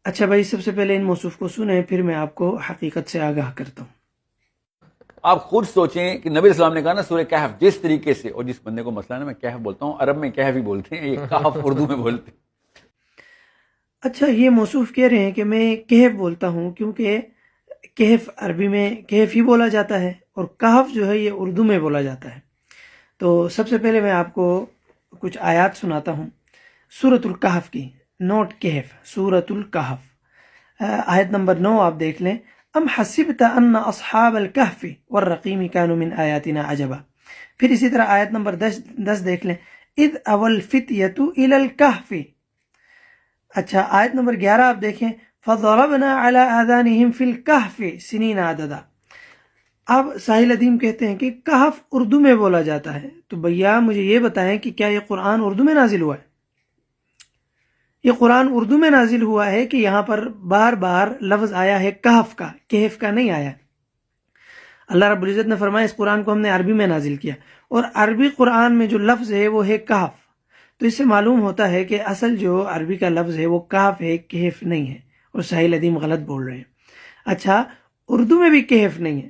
اچھا بھائی، سب سے پہلے ان موصوف کو سنیں، پھر میں آپ کو حقیقت سے آگاہ کرتا ہوں۔ آپ خود سوچیں کہ نبی اسلام نے کہا نا سورہ کہف، جس طریقے سے، اور جس بندے کو مسئلہ ہے نا میں کہف بولتا ہوں، عرب میں کہف ہی بولتے ہیں، یہ کہف اردو میں بولتے ہیں۔ اچھا، یہ موصوف کہہ رہے ہیں کہ میں کہف بولتا ہوں کیونکہ کہف عربی میں کہف ہی بولا جاتا ہے، اور کہف جو ہے یہ اردو میں بولا جاتا ہے۔ تو سب سے پہلے میں آپ کو کچھ آیات سناتا ہوں سورۃ الکہف کی، نوٹ کہف، سورۃ الکہف، آیت نمبر 9 آپ دیکھ لیں۔ ام حسبت ان اصحاب الکہف والرقیم کانوا من آیاتنا عجبا۔ پھر اسی طرح آیت نمبر 10 دیکھ لیں، اذ اوى الفتیۃ الی الکہف۔ اچھا، آیت نمبر 11 آپ دیکھیں، فضربنا علی آذانہم فی الکہف سنین عددا۔ اب ساحل ادیم کہتے ہیں کہ کہف اردو میں بولا جاتا ہے، تو بھیا مجھے یہ بتائیں کہ کیا یہ قرآن اردو میں نازل ہوا ہے؟ یہ قرآن اردو میں نازل ہوا ہے کہ یہاں پر بار بار لفظ آیا ہے کہف کا، کہف کا نہیں آیا۔ اللہ رب العزت نے فرمایا اس قرآن کو ہم نے عربی میں نازل کیا، اور عربی قرآن میں جو لفظ ہے وہ ہے کہف۔ تو اس سے معلوم ہوتا ہے کہ اصل جو عربی کا لفظ ہے وہ کہف ہے، کہف نہیں ہے، اور ساحل ادیم غلط بول رہے ہیں۔ اچھا، اردو میں بھی کہف نہیں ہے،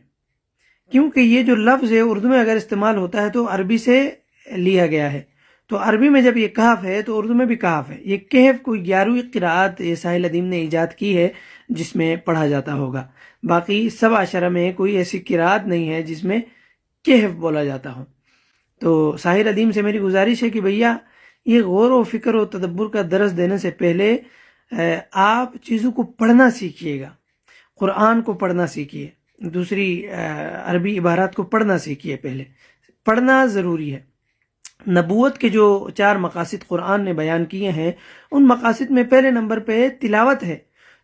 کیونکہ یہ جو لفظ ہے اردو میں اگر استعمال ہوتا ہے تو عربی سے لیا گیا ہے، تو عربی میں جب یہ کہف ہے تو اردو میں بھی کہف ہے۔ یہ کہف کوئی 11ویں قرأت یہ ساحل ادیم نے ایجاد کی ہے جس میں پڑھا جاتا ہوگا، باقی سب عشرہ میں کوئی ایسی قرأت نہیں ہے جس میں کہف بولا جاتا ہو۔ تو ساحل ادیم سے میری گزارش ہے کہ بھیا یہ غور و فکر و تدبر کا درس دینے سے پہلے آپ چیزوں کو پڑھنا سیکھیے گا، قرآن کو پڑھنا سیکھیے، دوسری عربی عبارات کو پڑھنا سیکھیے، پہلے پڑھنا ضروری ہے۔ نبوت کے جو 4 مقاصد قرآن نے بیان کیے ہیں، ان مقاصد میں پہلے نمبر پہ تلاوت ہے،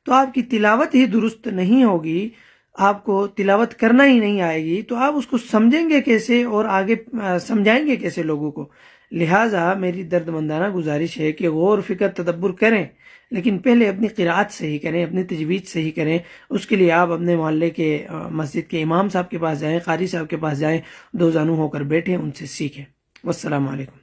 تو آپ کی تلاوت ہی درست نہیں ہوگی، آپ کو تلاوت کرنا ہی نہیں آئے گی، تو آپ اس کو سمجھیں گے کیسے اور آگے سمجھائیں گے کیسے لوگوں کو؟ لہٰذا میری درد مندانہ گزارش ہے کہ غور فکر تدبر کریں، لیکن پہلے اپنی قرأت صحیح کریں، اپنی تجوید صحیح کریں۔ اس کے لیے آپ اپنے محلے کے مسجد کے امام صاحب کے پاس جائیں، قاری صاحب کے پاس جائیں، 2 زانو ہو کر بیٹھیں، ان سے سیکھیں۔ والسلام علیکم۔